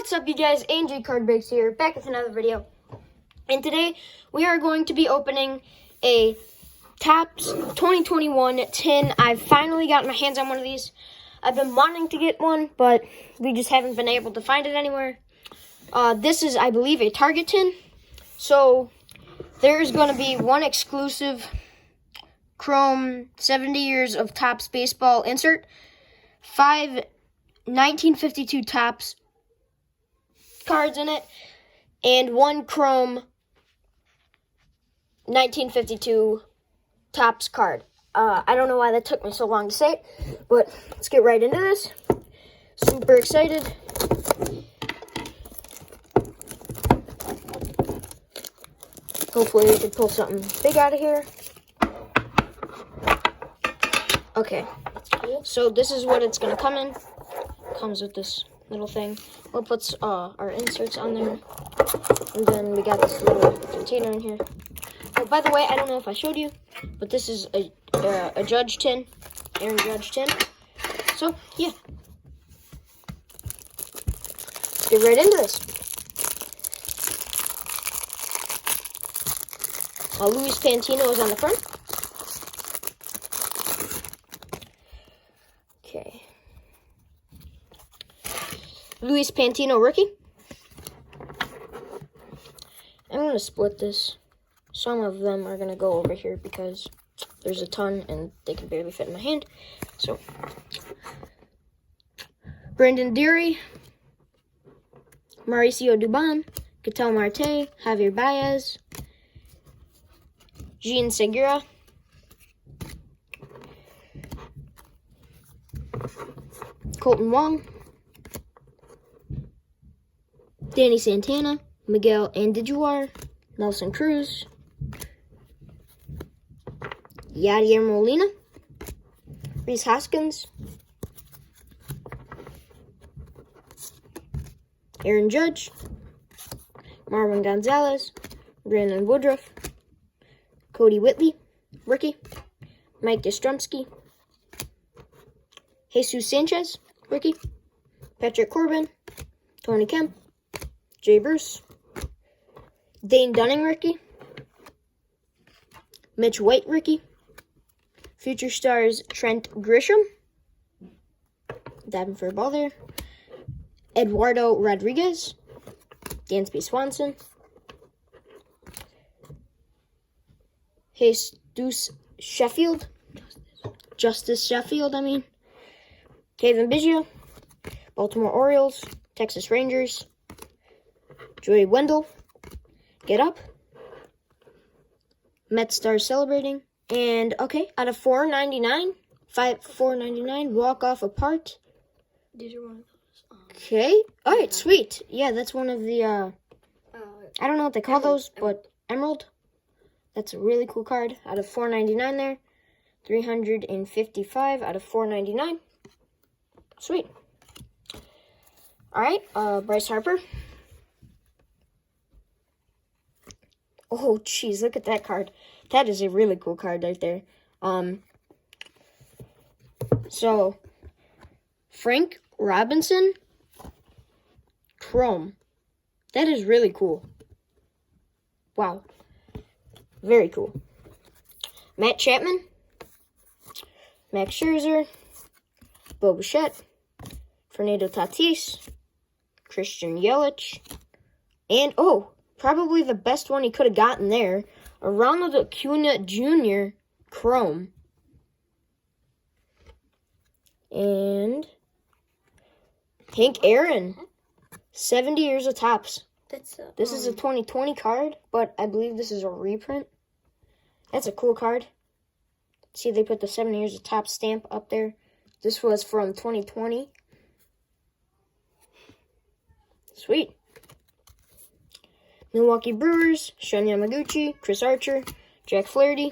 What's up, you guys? ANG Card Breaks here, back with another video. And today, we are going to be opening a Topps 2021 tin. I've finally gotten my hands on one of these. I've been wanting to get one, but we just haven't been able to find it anywhere. This is, I believe, a Target tin. So, there's going to be one exclusive Chrome 70 years of Topps baseball insert, 5 1952 Topps cards in it, and one Chrome 1952 Topps card. I don't know why that took me so long to say it, but let's get right into this. Super excited. Hopefully we can pull something big out of here. Okay, so this is what it's going to come in. Comes with this little thing. We'll put our inserts on there. And then we got this little container in here. Oh, by the way, I don't know if I showed you, but this is a Judge tin, Aaron Judge tin. So, yeah. Let's get right into this. Luis Pantino is on the front. Okay. Luis Pantino rookie. I'm going to split this. Some of them are going to go over here because there's a ton and they can barely fit in my hand. So, Brandon Deary, Mauricio Dubon, Ketel Marte, Javier Baez, Jean Segura, Colton Wong, Danny Santana, Miguel Andujar, Nelson Cruz, Yadier Molina, Rhys Hoskins, Aaron Judge, Marwin Gonzalez, Brandon Woodruff, Cody Whitley, rookie, Mike Yastrzemski, Jesus Sanchez, rookie, Patrick Corbin, Tony Kemp, Jay Bruce, Dane Dunning, rookie, Mitch White, rookie, Future Stars Trent Grisham, diving for a ball there, Eduardo Rodriguez, Dansby Swanson, Jesus Sheffield, Justice Sheffield, Kevin Biggio, Baltimore Orioles, Texas Rangers, Joey Wendell, Get Up, Met Stars celebrating, and okay, out of $4.99, $4.99, walk off apart. These are one of those. Okay, all right, sweet. Yeah, that's one of the I don't know what they call those, but Emerald. That's a really cool card. Out of $4.99 there, 355 out of $4.99. Sweet. All right, Bryce Harper. Oh, jeez, look at that card. That is a really cool card right there. So, Frank Robinson, Chrome. That is really cool. Wow. Very cool. Matt Chapman, Max Scherzer, Bo Bichette, Fernando Tatis, Christian Yelich, and, oh, probably the best one he could have gotten there, a Ronald Acuna Jr. Chrome. And Hank Aaron, 70 years of Topps. This is a 2020 card, but I believe this is a reprint. That's a cool card. See, they put the 70 years of Topps stamp up there. This was from 2020. Sweet. Milwaukee Brewers, Shun Yamaguchi, Chris Archer, Jack Flaherty.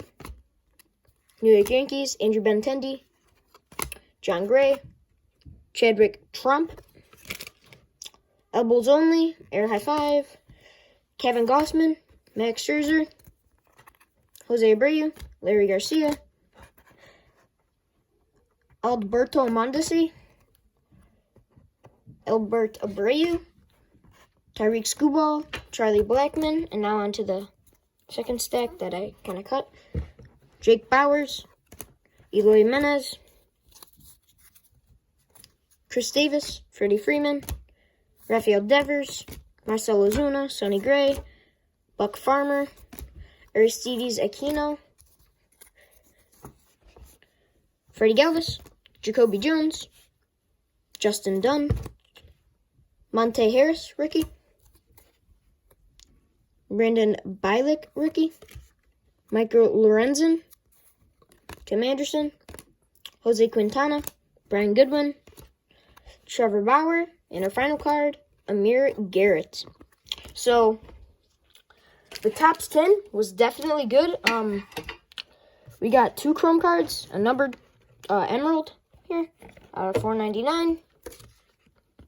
New York Yankees, Andrew Benintendi, John Gray, Chadwick Trump, Elbows Only, Air High Five, Kevin Gossman, Max Scherzer, Jose Abreu, Larry Garcia, Alberto Mondesi, Albert Abreu, Tyreek Skubal, Charlie Blackmon, and now onto the second stack that I kind of cut. Jake Bowers, Eloy Jimenez, Chris Davis, Freddie Freeman, Rafael Devers, Marcell Ozuna, Sonny Gray, Buck Farmer, Aristides Aquino, Freddie Galvis, Jacoby Jones, Justin Dunn, Monte Harris, rookie, Brandon Bielak, rookie, Michael Lorenzen, Tim Anderson, Jose Quintana, Brian Goodwin, Trevor Bauer, and our final card, Amir Garrett. So, the Topps 10 was definitely good. We got 2 Chrome cards, a numbered Emerald here, out of $4.99.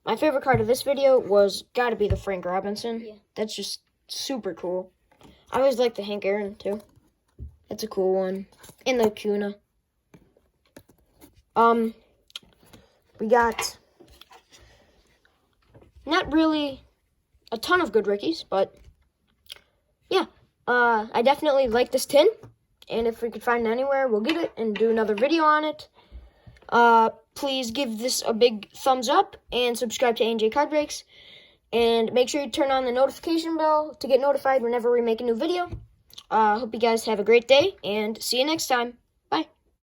My favorite card of this video was got to be the Frank Robinson. Yeah. That's just super cool. I always like the Hank Aaron, too. That's a cool one. And the Acuna. We got not really a ton of good rookies, but yeah. I definitely like this tin. And if we could find it anywhere, we'll get it and do another video on it. Please give this a big thumbs up and subscribe to A&J Card Breaks. And make sure you turn on the notification bell to get notified whenever we make a new video. Hope you guys have a great day and see you next time.